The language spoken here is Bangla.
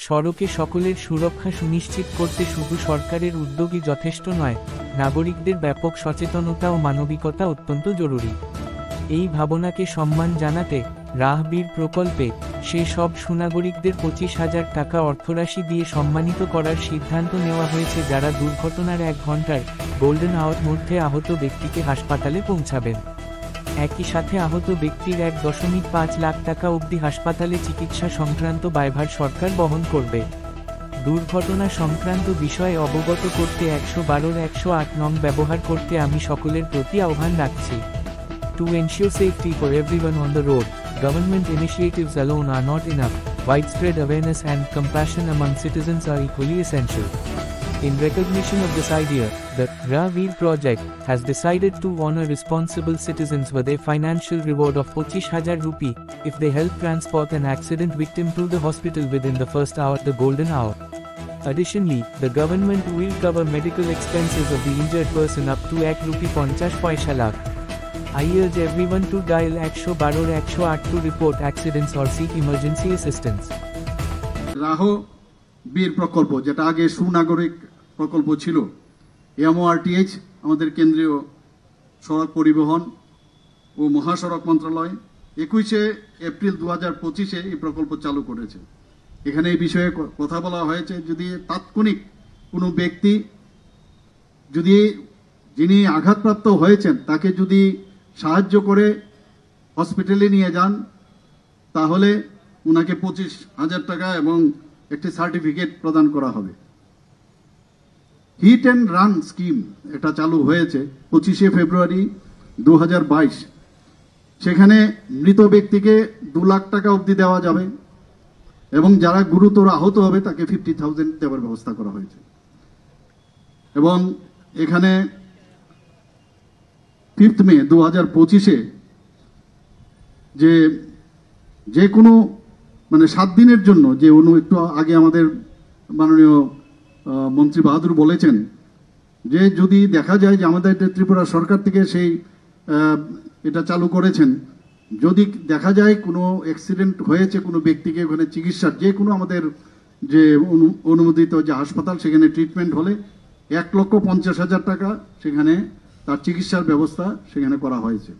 সড়কে সকলের সুরক্ষা সুনিশ্চিত করতে শুধু সরকারের উদ্যোগই যথেষ্ট নয়, নাগরিকদের ব্যাপক সচেতনতা ও মানবিকতা অত্যন্ত জরুরি। এই ভাবনাকে সম্মান জানাতে রাহবীর প্রকল্পে সে সব সুনাগরিকদের 25,000 টাকা অর্থরাশি দিয়ে সম্মানিত করার সিদ্ধান্ত নেওয়া হয়েছে যারা দুর্ঘটনার 1 ঘন্টার গোল্ডেন আওয়ার মধ্যে আহত ব্যক্তিকে হাসপাতালে পৌঁছাবেন। একই সাথে আহত ব্যক্তির 1.5 লাখ টাকা অবধি হাসপাতালে চিকিৎসা সংক্রান্ত ব্যয়ভার সরকার বহন করবে। দুর্ঘটনা সংক্রান্ত বিষয়ে অবগত করতে 112-108 নং ব্যবহার করতে আমি সকলের প্রতি আহ্বান রাখছি। To ensure safety for everyone on the road, government initiatives alone are not enough. Widespread awareness and compassion among citizens are equally essential. In recognition of this idea, the Raveer project has decided to honor responsible citizens with a financial reward of 25,000 rupee if they help transport an accident victim to the hospital within the first hour, the golden hour. Additionally, the government will cover medical expenses of the injured person up to ₹50 lakh. I urge everyone to dial 112-108 to report accidents or seek emergency assistance. রাহবীর প্রকল্প, যেটা আগে সুনাগরিক প্রকল্প ছিল, MORTH আমাদের কেন্দ্রীয় সড়ক পরিবহন ও মহাসড়ক মন্ত্রণালয় 21 এপ্রিল 2025 এই প্রকল্প চালু করেছে। এখানে এই বিষয়ে কথা বলা হয়েছে, যদি তাৎক্ষণিক কোনো ব্যক্তি যিনি আঘাতপ্রাপ্ত হয়েছেন তাকে যদি সাহায্য করে হসপিটালে নিয়ে যান, তাহলে ওনাকে 25,000 টাকা এবং একটি সার্টিফিকেট প্রদান করা হবে। হিট অ্যান্ড রান স্কিম এটা চালু হয়েছে 25 ফেব্রুয়ারি 2022। সেখানে মৃত ব্যক্তিকে 2 লাখ টাকা অবধি দেওয়া যাবে এবং যারা গুরুতর আহত হবে তাকে 50,000 দেওয়ার ব্যবস্থা করা হয়েছে। এবং এখানে 5 মে 2025 যে কোনো 7 দিনের জন্য যে একটু আগে আমাদের মাননীয় মন্ত্রী বাহাদুর বলেছেন যে যদি দেখা যায় যে আমাদের ত্রিপুরা সরকার থেকে এটা চালু করেছেন, যদি দেখা যায় কোনো অ্যাক্সিডেন্ট হয়েছে কোনো ব্যক্তিকে ওখানে চিকিৎসার যে কোনো আমাদের যে অনুমোদিত যে হাসপাতাল, সেখানে ট্রিটমেন্ট হলে 1,50,000 টাকা সেখানে তার চিকিৎসার ব্যবস্থা সেখানে করা হয়েছে।